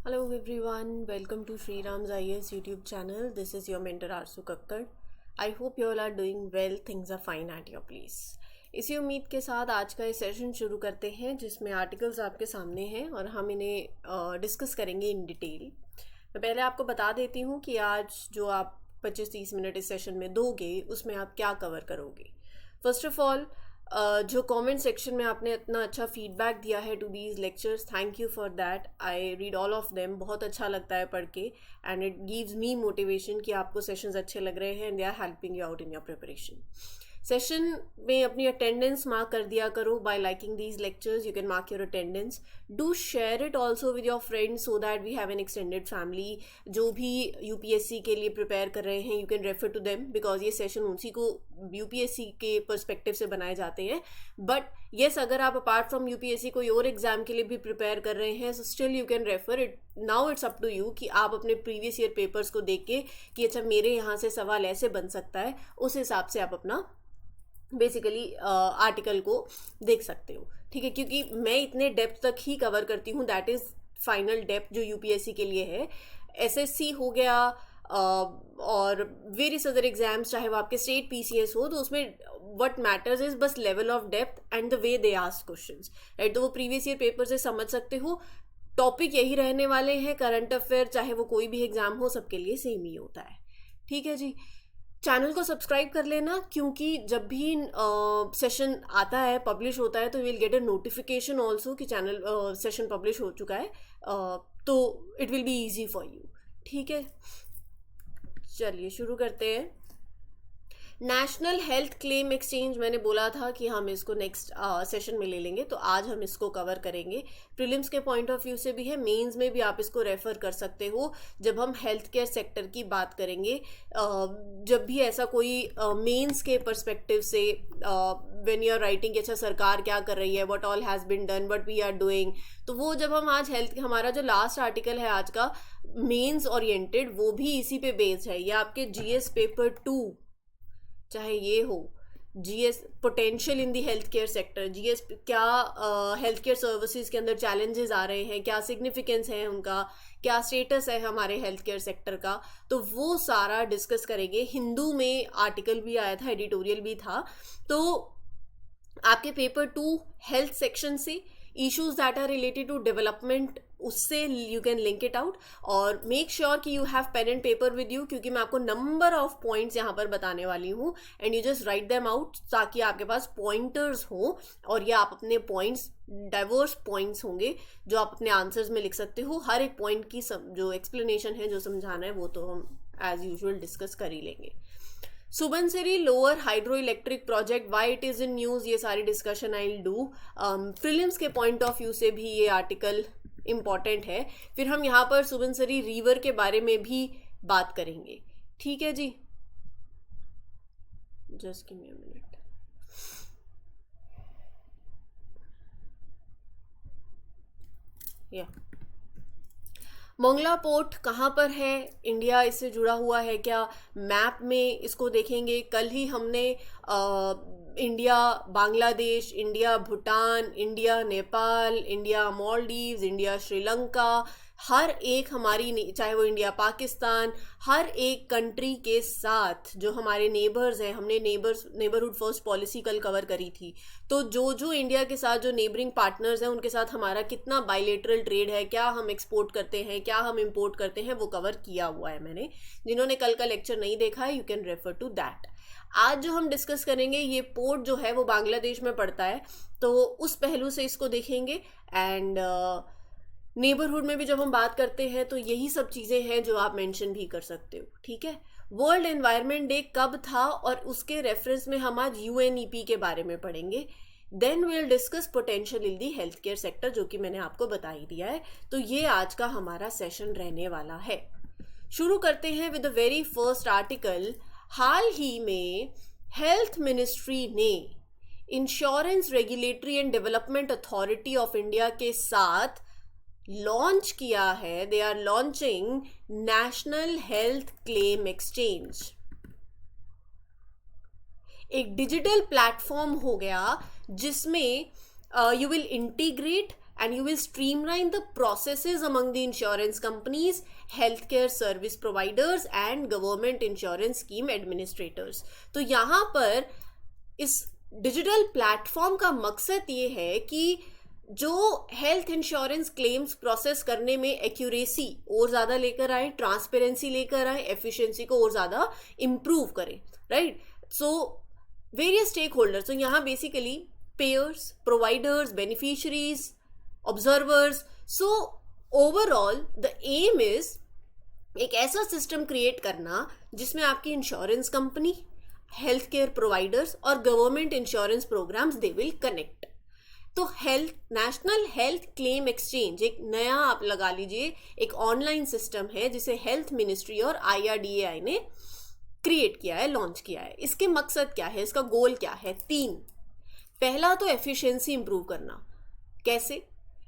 Hello everyone, welcome to Sri Ram's IAS YouTube channel. This is your mentor Arsu Kakkar. I hope you all are doing well, things are fine at your place. इसी उम्मीद के साथ आज का ये session शुरू करते हैं जिसमें आर्टिकल्स आपके सामने हैं और हम इन्हें डिस्कस करेंगे इन डिटेल। मैं पहले आपको बता देती हूँ कि आज जो आप 25-30 मिनट इस सेशन में दोगे उसमें आप क्या कवर करोगे। फर्स्ट ऑफ ऑल जो कमेंट सेक्शन में आपने इतना अच्छा फीडबैक दिया है to these lectures, thank you for that. I read all of them, बहुत अच्छा लगता है पढ़ के and it gives me motivation कि आपको सेशंस अच्छे लग रहे हैं and they are helping you out in your preparation. Session में अपनी अटेंडेंस मार्क कर दिया करो by liking these lectures. You can mark your attendance, do share it also with your friends so that we have an extended family. जो भी UPSC के लिए prepare कर रहे हैं you can refer to them because ये session उसी को यूपीएससी के पर्सपेक्टिव से बनाए जाते हैं। बट येस, अगर आप अपार्ट फ्रॉम यूपीएससी कोई और एग्जाम के लिए भी प्रिपेयर कर रहे हैं so still you can refer it. Now it's up to you कि आप अपने प्रीवियस ईयर पेपर्स को देख के कि अच्छा मेरे यहाँ से सवाल ऐसे बन सकता है, उस हिसाब से आप अपना बेसिकली आर्टिकल को देख सकते हो। ठीक है, क्योंकि मैं इतने डेप्थ तक ही कवर करती हूँ, दैट इज़ फाइनल डेप्थ जो यूपीएससी के लिए है। एसएससी हो गया और वेरियस अदर एग्जाम्स, चाहे वो आपके स्टेट पीसीएस हो, तो उसमें व्हाट मैटर्स इज बस level of depth and the way they ask questions, right. तो वो प्रीवियस ईयर पेपर से समझ सकते हो। टॉपिक यही रहने वाले हैं, करंट अफेयर चाहे वो कोई भी एग्जाम हो सबके लिए सेम ही होता है। ठीक है जी, चैनल को सब्सक्राइब कर लेना क्योंकि जब भी सेशन आता है, पब्लिश होता है, तो will get a notification also कि चैनल सेशन पब्लिश हो चुका है, तो it will be easy for you. ठीक है, चलिए शुरू करते हैं। नेशनल हेल्थ क्लेम एक्सचेंज, मैंने बोला था कि हम इसको नेक्स्ट सेशन में ले लेंगे, तो आज हम इसको कवर करेंगे। प्रीलिम्स के पॉइंट ऑफ व्यू से भी है, मेंस में भी आप इसको रेफर कर सकते हो जब हम हेल्थ केयर सेक्टर की बात करेंगे। जब भी ऐसा कोई मेंस के पर्सपेक्टिव से व्हेन यू आर राइटिंग अच्छा सरकार क्या कर रही है, what all has been done, what we are doing, तो वो जब हम आज हेल्थ, हमारा जो लास्ट आर्टिकल है आज का मेंस ओरिएंटेड, वो भी इसी पे बेस्ड है। ये आपके जीएस पेपर 2 चाहे ये हो, GS potential in the health care sector, GS क्या हेल्थ केयर सर्विसेज के अंदर चैलेंजेस आ रहे हैं, क्या सिग्निफिकेंस है उनका, क्या स्टेटस है हमारे हेल्थ केयर सेक्टर का, तो वो सारा डिस्कस करेंगे। हिंदू में आर्टिकल भी आया था, एडिटोरियल भी था। तो आपके पेपर 2 हेल्थ सेक्शन से issues that are related to development, उससे you can link it out. और मेक श्योर कि you have pen and paper with you, क्योंकि मैं आपको नंबर ऑफ पॉइंट्स यहाँ पर बताने वाली हूँ and you just write them out, ताकि आपके पास पॉइंटर्स हो और ये आप अपने पॉइंट्स, डाइवर्स पॉइंट्स होंगे जो आप अपने आंसर्स में लिख सकते हो। हर एक पॉइंट की जो एक्सप्लेनेशन है, जो समझाना है, वो तो हम एज यूजुअल डिस्कस कर ही लेंगे। Subansiri lower hydro electric project, why it is in news, ये सारी discussion I will do. Prelims के पॉइंट ऑफ व्यू से भी ये आर्टिकल इम्पॉर्टेंट है। फिर हम यहाँ पर सुबनसिरी रिवर के बारे में भी बात करेंगे। ठीक है जी, just give me a minute. या मोंगला पोर्ट कहाँ पर है, इंडिया इससे जुड़ा हुआ है क्या, मैप में इसको देखेंगे। कल ही हमने India Bangladesh, India Bhutan, India Nepal, India Maldives, India Sri Lanka, हर एक हमारी, चाहे वो इंडिया पाकिस्तान, हर एक कंट्री के साथ जो हमारे नेबर्स हैं, हमने नेबरहुड फर्स्ट पॉलिसी कल कवर करी थी। तो जो इंडिया के साथ जो नेबरिंग पार्टनर्स हैं उनके साथ हमारा कितना बायलेटरल ट्रेड है, क्या हम एक्सपोर्ट करते हैं, क्या हम इंपोर्ट करते हैं, वो कवर किया हुआ है मैंने। जिन्होंने कल का लेक्चर नहीं देखा है, you can refer to that. आज जो हम डिस्कस करेंगे, ये पोर्ट जो है वो बांग्लादेश में पड़ता है, तो उस पहलू से इसको देखेंगे। एंड नेबरहुड में भी जब हम बात करते हैं तो यही सब चीज़ें हैं जो आप मेंशन भी कर सकते हो। ठीक है, वर्ल्ड एनवायरनमेंट डे कब था और उसके रेफरेंस में हम आज यूएनईपी के बारे में पढ़ेंगे। Then will discuss potential in the health care sector, जो कि मैंने आपको बता ही दिया है। तो ये आज का हमारा सेशन रहने वाला है। शुरू करते हैं with the very first article. हाल ही में हेल्थ मिनिस्ट्री ने insurance regulatory and development authority of India के साथ लॉन्च किया है, they are launching national health claim exchange. एक डिजिटल प्लेटफॉर्म हो गया जिसमें you will integrate and you will streamline the processes among the insurance companies, healthcare service providers and government insurance scheme administrators. तो यहाँ पर इस डिजिटल प्लेटफॉर्म का मकसद ये है कि जो हेल्थ इंश्योरेंस क्लेम्स प्रोसेस करने में एक्यूरेसी और ज़्यादा लेकर आए, ट्रांसपेरेंसी लेकर आए, एफिशिएंसी को और ज़्यादा इम्प्रूव करें, right. So various stakeholders, तो यहाँ basically payers, providers, beneficiaries, observers. So overall the aim is एक ऐसा सिस्टम क्रिएट करना जिसमें आपकी insurance company, health care providers और government insurance programmes they will connect. तो नेशनल हेल्थ क्लेम एक्सचेंज एक नया, आप लगा लीजिए, एक ऑनलाइन सिस्टम है जिसे हेल्थ मिनिस्ट्री और IRDAI ने क्रिएट किया है, लॉन्च किया है. इसके मकसद क्या है, इसका गोल क्या है? 3. पहला तो एफिशिएंसी इंप्रूव करना. कैसे?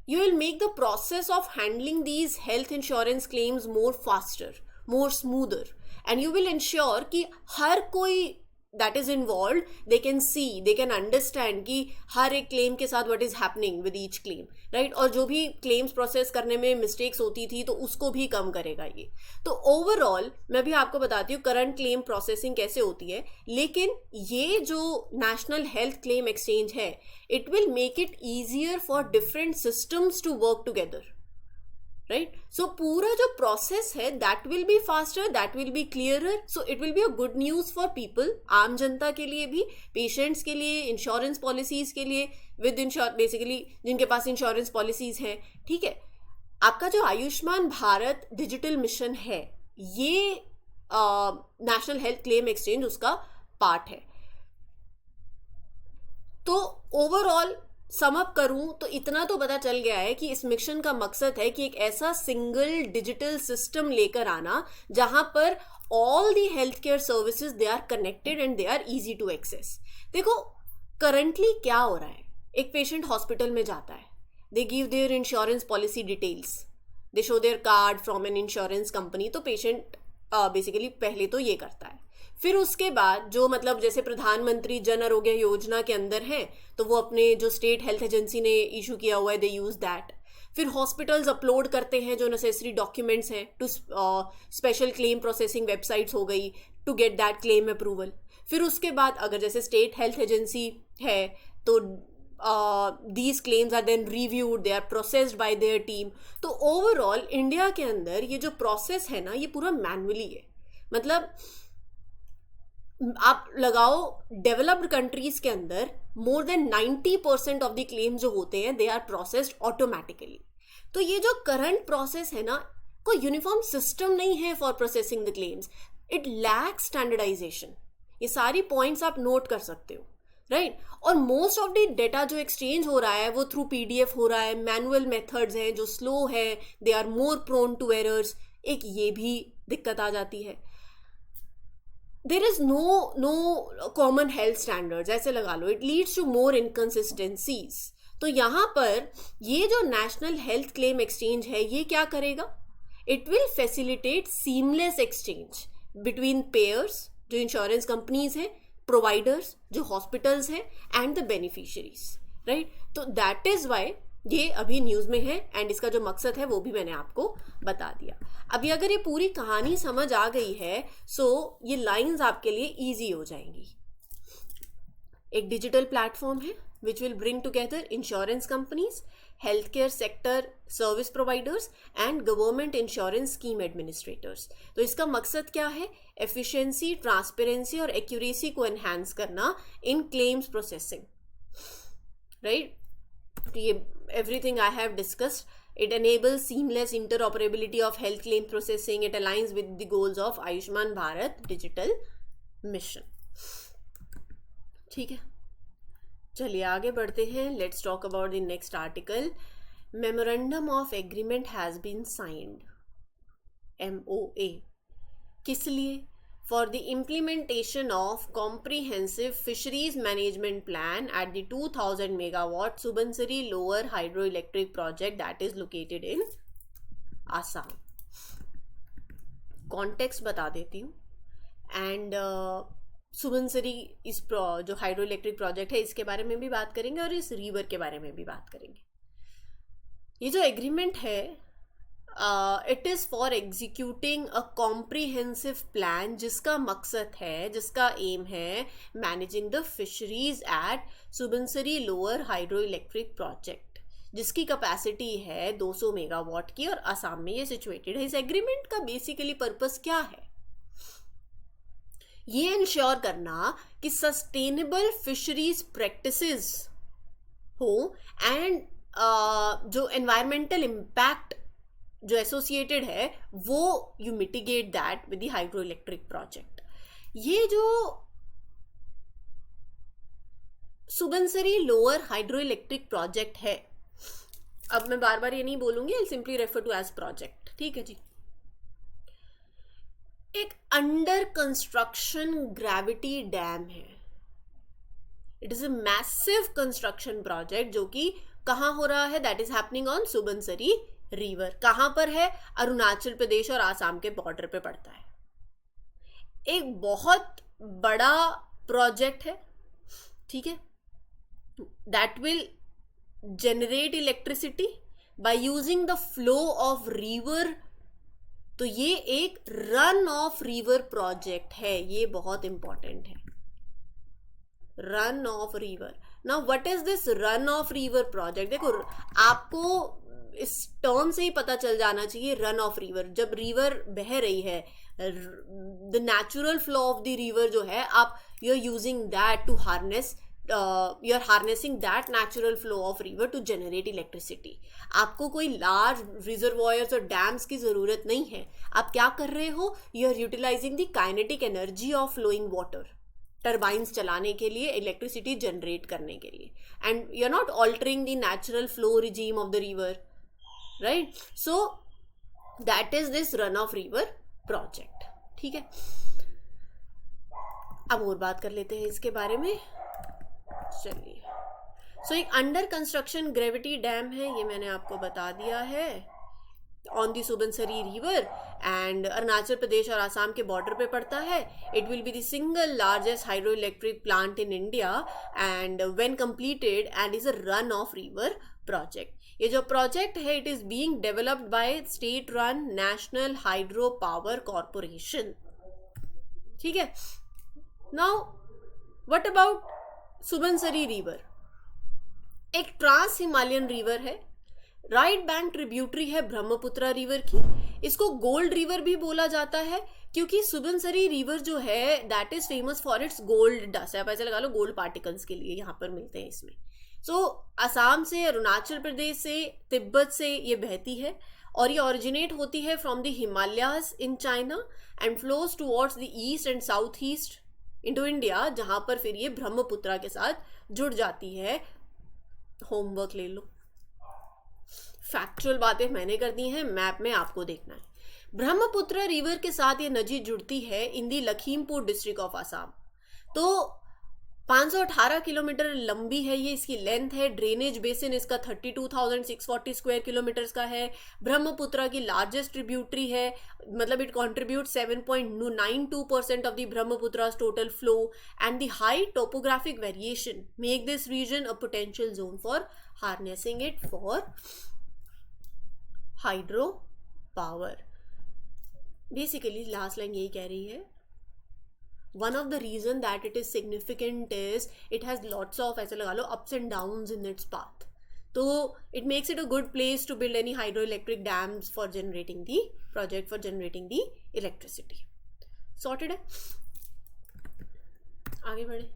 You will make the process of handling these health insurance claims more faster, more smoother, and you will ensure कि हर कोई that is involved, they can see, they can understand कि हर एक क्लेम के साथ what is happening with each claim, right? और जो भी claims process करने में mistakes होती थी तो उसको भी कम करेगा ये. तो overall मैं भी आपको बताती हूँ current claim processing कैसे होती है, लेकिन ये जो National Health Claim Exchange है, it will make it easier for different systems to work together. Right. So पूरा जो प्रोसेस है that will be faster, that will be clearer. So it will be a good news for people, आम जनता के लिए भी, patients के लिए, इंश्योरेंस पॉलिसीज के लिए, विद बेसिकली जिनके पास इंश्योरेंस पॉलिसीज हैं. ठीक है. आपका जो आयुष्मान भारत डिजिटल मिशन है, ये नेशनल हेल्थ क्लेम एक्सचेंज उसका पार्ट है. तो ओवरऑल सम अप करूं तो इतना तो पता चल गया है कि इस मिशन का मकसद है कि एक ऐसा सिंगल डिजिटल सिस्टम लेकर आना जहां पर all the health care services they are connected and they are easy to access. देखो करंटली क्या हो रहा है, एक पेशेंट हॉस्पिटल में जाता है, they give their insurance policy details, they show their card from an insurance company. तो पेशेंट बेसिकली पहले तो ये करता है. फिर उसके बाद जो मतलब जैसे प्रधानमंत्री जन आरोग्य योजना के अंदर है तो वो अपने जो स्टेट हेल्थ एजेंसी ने इशू किया हुआ है, दे यूज दैट. फिर हॉस्पिटल्स अपलोड करते हैं जो नेसेसरी डॉक्यूमेंट्स हैं to special claim processing websites हो गई to get that claim approval. फिर उसके बाद अगर जैसे स्टेट हेल्थ एजेंसी है तो these claims are then reviewed, they are processed by their team. तो ओवरऑल इंडिया के अंदर ये जो प्रोसेस है ना, ये पूरा मैनुअली है. मतलब आप लगाओ डेवलप्ड कंट्रीज के अंदर more than 90% of the claim जो होते हैं दे आर प्रोसेस्ड ऑटोमेटिकली. तो ये जो करंट प्रोसेस है ना, कोई यूनिफॉर्म सिस्टम नहीं है for processing the claims. It lacks standardisation. ये सारी पॉइंट्स आप नोट कर सकते हो, राइट. और मोस्ट ऑफ द डेटा जो एक्सचेंज हो रहा है वो थ्रू PDF हो रहा है, मैनुअल मेथड्स हैं जो स्लो है, they are more prone to errors. एक ये भी दिक्कत आ जाती है. There is no common health standards, ऐसे लगा लो. It leads to more inconsistencies. तो यहाँ पर ये जो नेशनल हेल्थ क्लेम एक्सचेंज है ये क्या करेगा? It will facilitate seamless exchange between pairs जो इंश्योरेंस कंपनीज हैं, प्रोवाइडर्स जो हॉस्पिटल्स हैं एंड द बेनिफिशियरीज, राइट. तो दैट इज वाई ये अभी न्यूज़ में है एंड इसका जो मकसद है वो भी मैंने आपको बता दिया. अभी अगर ये पूरी कहानी समझ आ गई है सो ये लाइंस आपके लिए इजी हो जाएंगी. एक डिजिटल प्लेटफॉर्म है which will bring together insurance companies, health care sector service providers and government insurance scheme administrators. तो इसका मकसद क्या है? एफिशिएंसी, ट्रांसपेरेंसी और एक्यूरेसी को एनहांस करना इन क्लेम्स प्रोसेसिंग, राइट. ये everything I have discussed. It enables seamless interoperability of health claim processing. It aligns with the goals of Ayushman Bharat Digital Mission. ठीक है, चलिए आगे बढ़ते हैं. Let's talk about the next article. Memorandum of Agreement has been signed. MOA. किस लिए? For the implementation of comprehensive fisheries management plan at the 2000 megawatt Subansiri lower hydroelectric project that is located in Assam. Context बता देती हूँ. And Subansiri इस जो hydro electric project है इसके बारे में भी बात करेंगे और इस रिवर के बारे में भी बात करेंगे. ये जो एग्रीमेंट है, it is for executing a comprehensive plan, जिसका मकसद है, जिसका एम है managing the fisheries at Subansiri lower hydro electric project, जिसकी कैपेसिटी है 200 मेगावाट की और असम में ये सिचुएटेड है। इस एग्रीमेंट का बेसिकली पर्पस क्या है? ये इंश्योर करना कि सस्टेनेबल फिशरीज प्रैक्टिसेस हो एंड जो एनवायरमेंटल इम्पैक्ट जो एसोसिएटेड है वो you mitigate that with the hydro electric project. ये जो Subansiri lower hydro electric project है, अब मैं बार बार ये नहीं बोलूंगी, I simply refer to as project, ठीक है जी। एक अंडर कंस्ट्रक्शन ग्रेविटी डैम है। It is a massive construction project जो कि कहाँ हो रहा है? That is happening on Subansiri river. कहाँ पर है? अरुणाचल प्रदेश और आसाम के बॉर्डर पे पड़ता है। एक बहुत बड़ा प्रोजेक्ट है, ठीक है, that will generate electricity by using the flow of river. तो ये एक रन ऑफ रिवर प्रोजेक्ट है, ये बहुत इंपॉर्टेंट है, run of river. Now what is this run of river project? देखो, आपको इस टर्म से ही पता चल जाना चाहिए रन ऑफ रिवर। जब रिवर बह रही है, the natural flow of the river जो है, आप you are using that to harness, you are harnessing that natural flow of river to generate electricity. आपको कोई लार्ज रिजर्वॉयर्स और डैम्स की जरूरत नहीं है। आप क्या कर रहे हो? You are utilising the kinetic energy of flowing water, turbines चलाने के लिए, इलेक्ट्रिसिटी जनरेट करने के लिए, and you are not altering the natural flow regime of the river, right? So that is this run of river project, ठीक है। अब और बात कर लेते हैं इसके बारे में, चलिए। सो एक अंडर कंस्ट्रक्शन ग्रेविटी डैम है, ये मैंने आपको बता दिया है, on the Subansiri river and Arunachal Pradesh और आसाम के बॉर्डर पे पड़ता है। It will be the single largest hydroelectric plant in India and when completed and is a run of river project. ये जो प्रोजेक्ट है, it is being developed by state run national hydro power corporation, ठीक है। Now what about Subansiri river? एक trans Himalayan river है, right bank tributary है Brahmaputra river की। इसको गोल्ड रिवर भी बोला जाता है क्योंकि सुबनसिरी रिवर जो है that is famous for its gold dust. आप ऐसे लगा लो गोल्ड पार्टिकल्स के लिए यहाँ पर मिलते हैं इसमें। सो असम से, अरुणाचल प्रदेश से, तिब्बत से ये बहती है और ये ओरिजिनेट होती है from the Himalayas in China and flows towards the east and south east into India, जहां पर फिर ये ब्रह्मपुत्र के साथ जुड़ जाती है। होमवर्क ले लो, फैक्चुअल बातें मैंने कर दी हैं, मैप में आपको देखना है। ब्रह्मपुत्र रिवर के साथ ये नदी जुड़ती है इन दी लखीमपुर डिस्ट्रिक्ट ऑफ आसाम। तो 518 किलोमीटर लंबी है ये, इसकी लेंथ है। ड्रेनेज बेसिन इसका 32,640 स्क्वायर किलोमीटर्स का है। ब्रह्मपुत्र की लार्जेस्ट ट्रिब्यूटरी है, मतलब it contribute 7.92% of the Brahmaputra's total flow and the high topographic variation make this region a potential zone for harnessing it for hydro power. Basically last line यही कह रही है, one of the reason that it is significant is it has lots of, ऐसे लगा लो, ups and downs in its path. तो it makes it a good place to build any hydroelectric dams for generating the project, for generating the electricity. Sorted है? आगे बढ़े।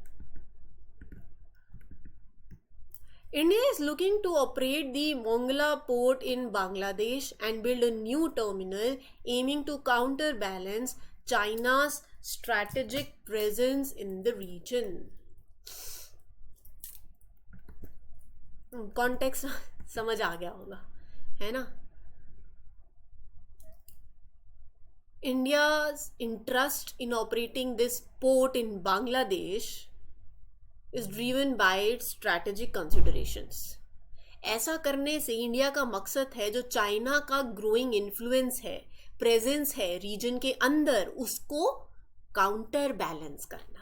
India is looking to operate the Mongla port in Bangladesh and build a new terminal aiming to counterbalance China's strategic presence in the region. Context समझ आ गया होगा, है ना? India's interest in operating this port in Bangladesh is driven by its strategic considerations. ऐसा करने से India का मकसद है, जो चाइना का ग्रोइंग इन्फ्लुएंस है, प्रेजेंस है रीजन के अंदर, उसको काउंटर बैलेंस करना,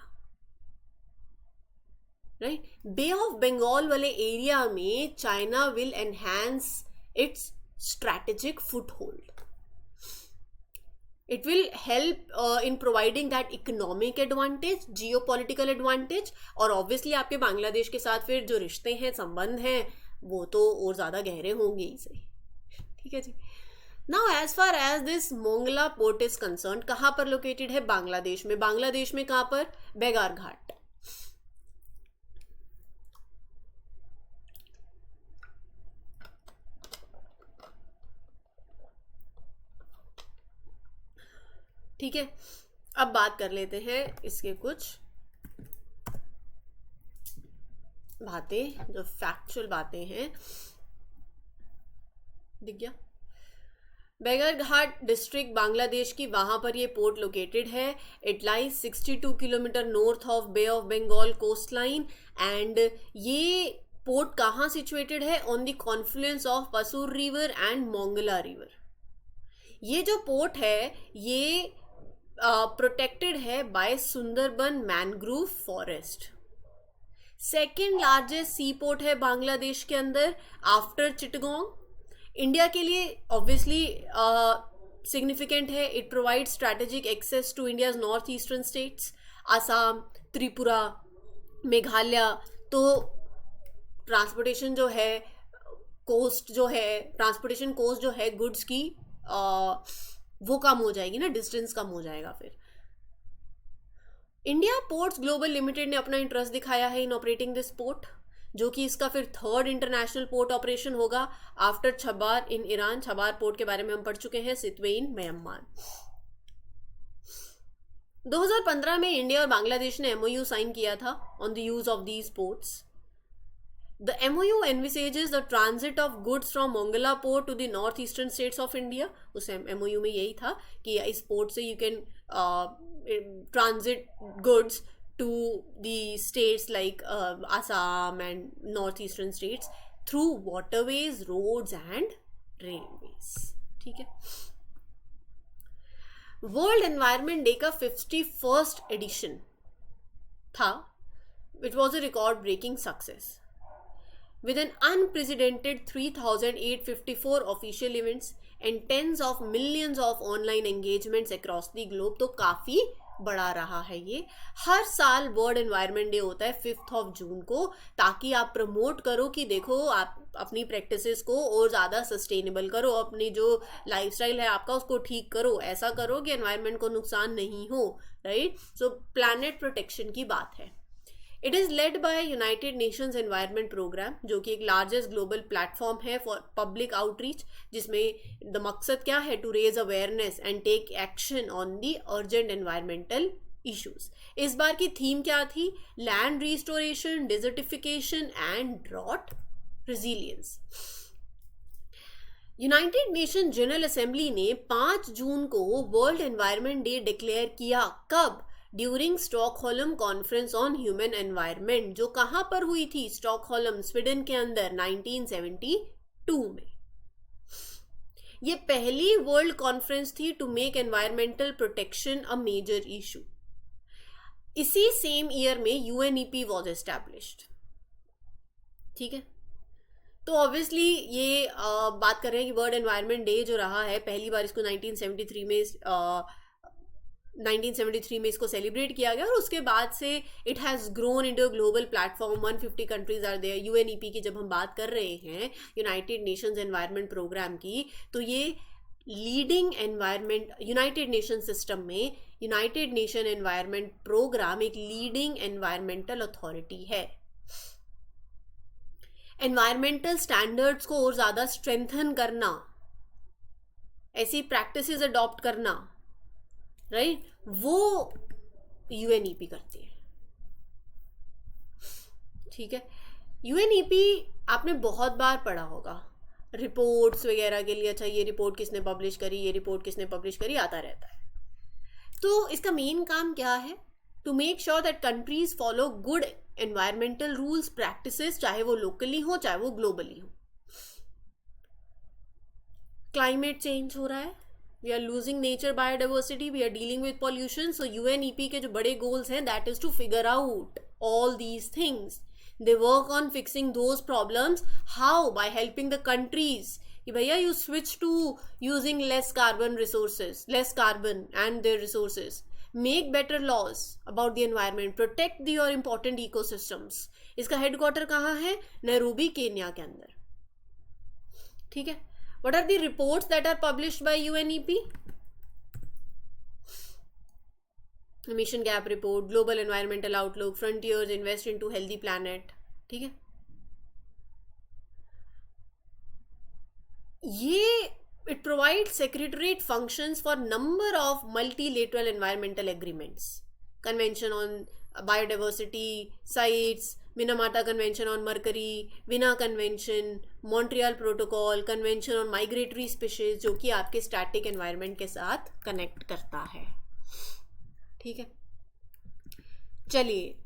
राइट? बे ऑफ बंगाल वाले एरिया में China will enhance its strategic foothold. It will help in providing that economic advantage, geopolitical advantage, और obviously आपके बांग्लादेश के साथ फिर जो रिश्ते हैं, संबंध हैं, वो तो और ज़्यादा गहरे होंगे ही सही. ठीक है जी. Now as far as this Mongla port is concerned, कहाँ पर लोकेटेड है? बांग्लादेश में. बांग्लादेश में कहाँ पर? बेगार घाट. ठीक है. अब बात कर लेते हैं इसके कुछ बातें, जो फैक्चुअल बातें हैं. दिख गया? बेगार घाट डिस्ट्रिक्ट बांग्लादेश की, वहां पर ये पोर्ट लोकेटेड है. It lies 62 kilometre north of bay of Bengal coastline. And ये पोर्ट कहाँ सिचुएटेड है? On the confluence of Pasur river and Mongla river. ये जो पोर्ट है ये प्रोटेक्टेड है by Sundarban mangrove forest. Second largest seaport है बांग्लादेश के अंदर आफ्टर चिटगोंग. इंडिया के लिए ऑब्वियसली सिग्निफिकेंट है. It provide strategic access to India's north eastern states, Assam, Tripura, Meghalaya. तो ट्रांसपोर्टेशन जो है, कोस्ट जो है, ट्रांसपोर्टेशन कोस्ट जो है गुड्स की, वो कम हो जाएगी ना, डिस्टेंस कम हो जाएगा. फिर इंडिया पोर्ट्स ग्लोबल लिमिटेड ने अपना इंटरेस्ट दिखाया है इन ऑपरेटिंग दिस पोर्ट, जो कि इसका फिर थर्ड इंटरनेशनल पोर्ट ऑपरेशन होगा आफ्टर छबार इन ईरान. छबार पोर्ट के बारे में हम पढ़ चुके हैं. Sittwe in Myanmar. 2015 में इंडिया और बांग्लादेश ने MOU साइन किया था on the use of these ports. The MOU envisages the transit of goods from Mongla port to the northeastern states of India. उस MOU में यही था कि इस पोर्ट से you can transit goods to the states like Assam and northeastern states through waterways, roads and railways. ठीक है. World environment day का 51st एडिशन था. It was a record breaking success. With an unprecedented 3,854 official events and tens of millions of online engagements across the globe. तो काफ़ी बड़ा रहा है ये. हर साल वर्ल्ड एनवायरनमेंट डे होता है 5 जून को, ताकि आप प्रमोट करो कि देखो आप अपनी प्रैक्टिसेस को और ज़्यादा सस्टेनेबल करो, अपनी जो लाइफस्टाइल है आपका उसको ठीक करो, ऐसा करो कि एनवायरनमेंट को नुकसान नहीं हो. राइट. सो प्लैनेट प्रोटेक्शन की बात है. It is led by United Nations Environment Programme, जो कि एक लार्जेस्ट ग्लोबल प्लेटफॉर्म है फॉर पब्लिक आउटरीच, जिसमें द मकसद क्या है? To raise awareness and take action on the urgent environmental issues. इस बार की थीम क्या थी? Land restoration, desertification and drought resilience. United Nation General Assembly ने 5 जून को वर्ल्ड एनवायरनमेंट डे डिक्लेयर किया. कब? During Stockholm conference on human environment, जो कहाँ पर हुई थी? स्टॉकहोल्म, स्वीडन के अंदर 1972 में. ये पहली वर्ल्ड कॉन्फ्रेंस थी to make environmental protection a major issue. इसी सेम ईयर में UNEP वॉज एस्टैब्लिश्ड. ठीक है. तो ऑब्वियसली ये बात कर रहे हैं कि वर्ल्ड एनवायरनमेंट डे जो रहा है, पहली बार इसको 1973 में इसको सेलिब्रेट किया गया, और उसके बाद से it has grown into a global platform. 150 countries are there. UNEP की जब हम बात कर रहे हैं, यूनाइटेड नेशंस एनवायरनमेंट प्रोग्राम की, तो ये leading environment United nation system में यूनाइटेड नेशन एनवायरनमेंट प्रोग्राम एक लीडिंग एनवायरमेंटल अथॉरिटी है. एनवायरमेंटल स्टैंडर्ड्स को और ज़्यादा स्ट्रेंथन करना, ऐसी प्रैक्टिसेस अडॉप्ट करना, राइट, वो UNEP करती है. ठीक है. UNEP आपने बहुत बार पढ़ा होगा रिपोर्ट्स वगैरह के लिए. अच्छा, ये रिपोर्ट किसने पब्लिश करी, ये रिपोर्ट किसने पब्लिश करी, आता रहता है. तो इसका मेन काम क्या है? To make sure that countries follow good environmental rules, practices, चाहे वो लोकली हो चाहे वो ग्लोबली हो. क्लाइमेट चेंज हो रहा है, we are losing nature biodiversity, we are dealing with pollution. So UNEP के जो बड़े गोल्स हैं, that is to figure out all these things. They work on fixing those problems. How? By helping the countries कि भैया you switch to using less carbon resources, less carbon and their resources. Make better laws about the environment. Protect your important ecosystems. इसका headquarter कहाँ है? Nairobi, Kenya के अंदर. ठीक है. What are the reports that are published by UNEP? Emission Gap Report, Global Environmental Outlook, Frontiers, Invest into Healthy Planet. ठीक है. ये it provides secretariat functions for number of multilateral environmental agreements. Convention on Biodiversity, CITES, Minamata Convention on Mercury, Vienna Convention, Montreal Protocol, Convention on Migratory Species, जो कि आपके static environment के साथ connect करता है. ठीक है. चलिए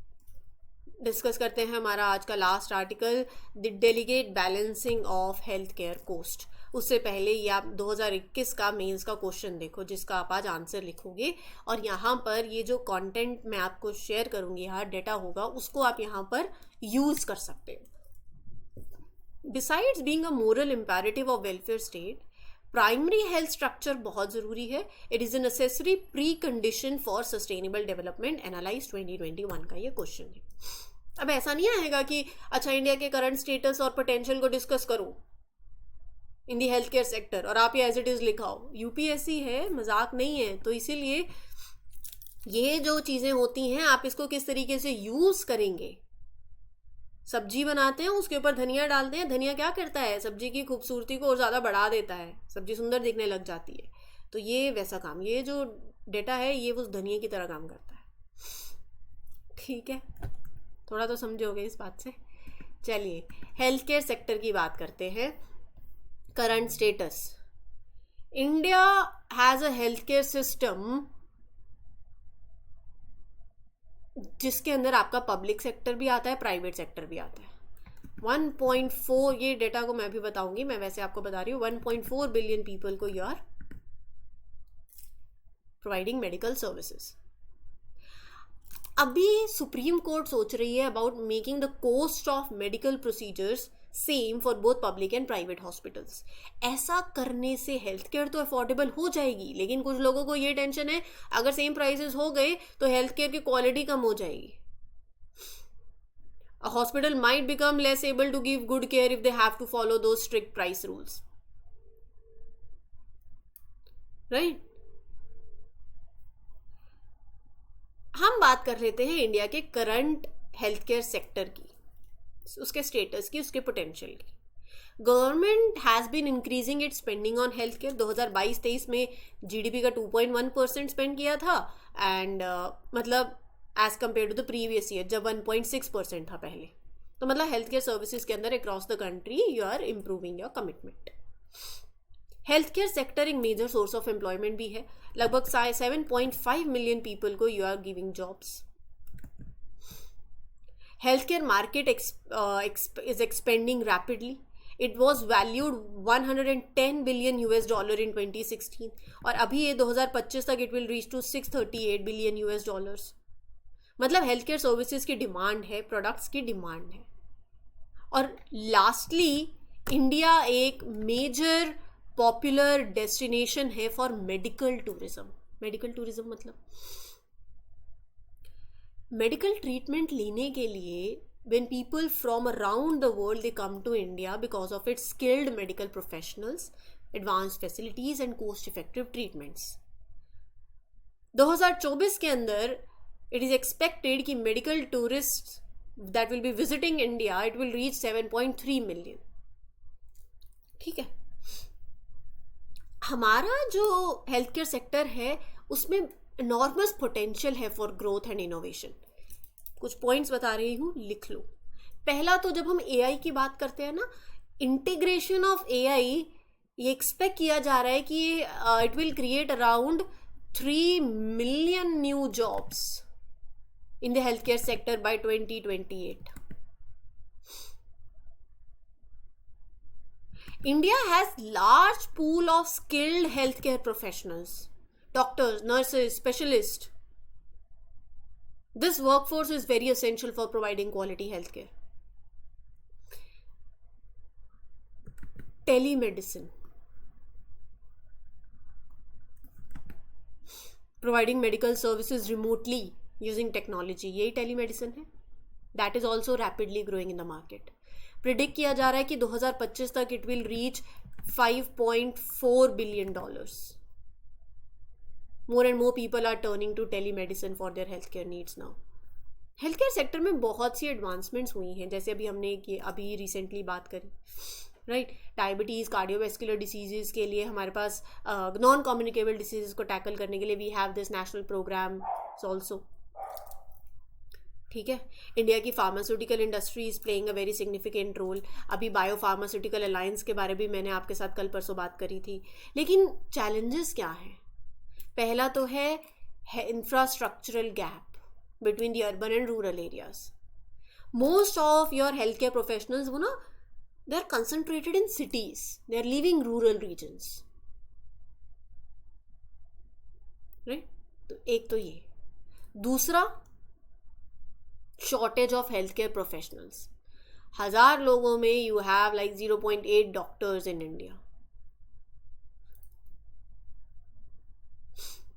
डिस्कस करते हैं हमारा आज का last article, the delicate balancing of health care cost. उससे पहले ये आप 2021 का मेंस का क्वेश्चन देखो जिसका आप आज आंसर लिखोगे, और यहाँ पर ये जो कंटेंट मैं आपको शेयर करूँगी, यहाँ डेटा होगा, उसको आप यहाँ पर यूज़ कर सकते हो. Besides being a moral imperative of welfare state, primary health structure बहुत ज़रूरी है. It is a necessary pre condition for sustainable development. Analyse 2021 का ये क्वेश्चन है. अब ऐसा नहीं आएगा कि अच्छा इंडिया के करंट स्टेटस और पोटेंशियल को डिस्कस करो इन दी हेल्थ केयर सेक्टर और आप ये एज इट इज़ लिखाओ. यूपीएससी है, मजाक नहीं है. तो इसीलिए ये जो चीज़ें होती हैं आप इसको किस तरीके से यूज़ करेंगे. सब्जी बनाते हैं, उसके ऊपर धनिया डालते हैं. धनिया क्या करता है? सब्जी की खूबसूरती को और ज़्यादा बढ़ा देता है, सब्जी सुंदर दिखने लग जाती है. तो ये वैसा काम, ये जो डेटा है ये उस धनिया की तरह काम करता है. ठीक है, थोड़ा तो समझोगे इस बात से. चलिए हेल्थ केयर सेक्टर की बात करते हैं. Current status, India has a health care system जिसके अंदर आपका पब्लिक सेक्टर भी आता है, प्राइवेट सेक्टर भी आता है. 1.4, ये डेटा को मैं भी बताऊंगी, मैं वैसे आपको बता रही हूँ. 1.4 बिलियन पीपल को you are providing medical services. अभी सुप्रीम कोर्ट सोच रही है about making the cost of medical procedures same for both public and private hospitals. ऐसा करने से हेल्थ केयर तो अफोर्डेबल हो जाएगी, लेकिन कुछ लोगों को ये टेंशन है अगर सेम प्राइसेस हो गए तो हेल्थ केयर की क्वालिटी कम हो जाएगी. A hospital might become less able to give good care if they have to follow the strict price rules. Right. हम बात कर लेते हैं इंडिया के करंट हेल्थ केयर सेक्टर की, उसके स्टेटस की, उसके पोटेंशियल की. Government has been increasing it spending on health care. 2022-23 में जीडीपी का 2.1% स्पेंड किया था, एंड मतलब as compare to the previous year जब 1.6% था पहले. तो मतलब हेल्थ केयर सर्विसेज के अंदर across the country you are improving your commitment. Health care sector एक मेजर सोर्स ऑफ एम्प्लॉयमेंट भी है. लगभग 7.5 मिलियन पीपल को you are giving jobs. Healthcare market is expanding rapidly. It was valued 110 billion US dollar in 2016 और अभी ये 2025 तक it will reach to 638 billion US dollars. मतलब हेल्थ केयर सर्विसेज की डिमांड है, प्रोडक्ट्स की डिमांड है. और लास्टली इंडिया एक मेजर पॉपुलर डेस्टिनेशन है for medical tourism. Medical tourism मतलब मेडिकल ट्रीटमेंट लेने के लिए when people from around the world they come to India because of its skilled medical professionals, advanced facilities and cost effective treatments. 2024 के अंदर it is expected कि medical tourists that will be visiting India it will reach 7.3 million. ठीक है. हमारा जो health care sector है उसमें enormous potential है for growth and innovation. कुछ पॉइंट्स बता रही हूँ, लिख लो. पहला तो जब हम AI की बात करते हैं ना, इंटीग्रेशन ऑफ AI ये एक्सपेक्ट किया जा रहा है कि it will create around 3 million new jobs in the health care sector bye 2028. India has large pool of skilled healthcare professionals, doctors, nurses, specialists. This workforce is very essential for providing quality healthcare. Telemedicine, providing medical services remotely using technology, यही telemedicine है. That is also rapidly growing in the market. Predict किया जा रहा है कि 2025 तक it will reach $5.4 billion. More and more people are turning to telemedicine for their healthcare needs now. Health care sector में बहुत सी एडवांसमेंट्स हुई हैं, जैसे अभी रिसेंटली बात करी, राइट. डायबिटीज़, कार्डियोवेस्कुलर डिसीजेस के लिए हमारे पास नॉन कम्युनिकेबल डिसीजेस को टैकल करने के लिए we have this national programme also. ठीक है. इंडिया की pharmaceutical industry is playing a very significant role. अभी बायो फार्मास्यूटिकल अलायंस के बारे में मैंने आपके साथ कल परसों बात करी थी. लेकिन चैलेंजेस क्या हैं? पहला तो है infrastructural gap between the urban and rural areas. Most of your healthcare professionals, they are concentrated in cities. They are leaving rural regions. Right? तो एक तो ये. दूसरा, shortage of healthcare professionals. 1000 लोगों में you have like 0.8 doctors in India.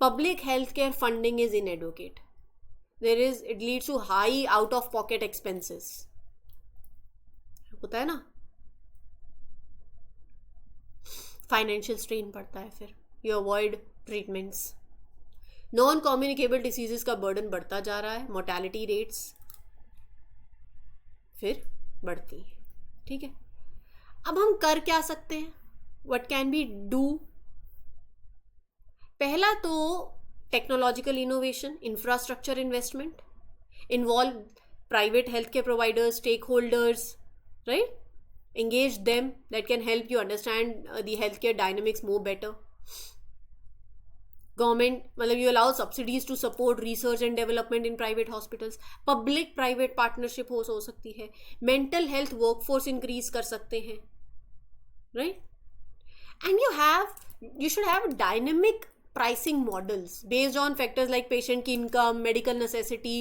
Public healthcare funding is inadequate. It leads to high out of pocket expenses. होता है ना, फाइनेंशियल स्ट्रेन पड़ता है. फिर you avoid treatments. Non communicable diseases का burden बढ़ता जा रहा है. मोर्टेलिटी रेट्स फिर बढ़ती है. ठीक है. अब हम कर क्या सकते हैं? What can be do? पहला तो technological innovation, infrastructure investment, involve private healthcare providers, stakeholders, right? Engage them. That can help you understand the healthcare dynamics more better. Government, you allow subsidies to support research and development in private hospitals. Public private partnership हो सकती है. Mental health workforce increase कर सकते हैं, right? And you should have dynamic pricing models based on factors like patient की income, medical necessity.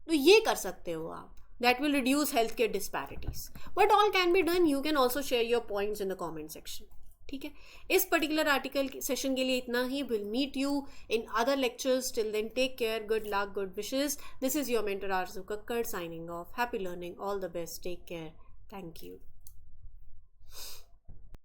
तो ये कर सकते हो आप. That will reduce healthcare disparities. What all can be done? You can also share your points in the comment section. ठीक है. इस particular article session के लिए इतना ही. We'll meet you in other lectures. Till then, take care. Good luck. Good wishes. This is your mentor Arzu Kakkar signing off. Happy learning. All the best. Take care. Thank you.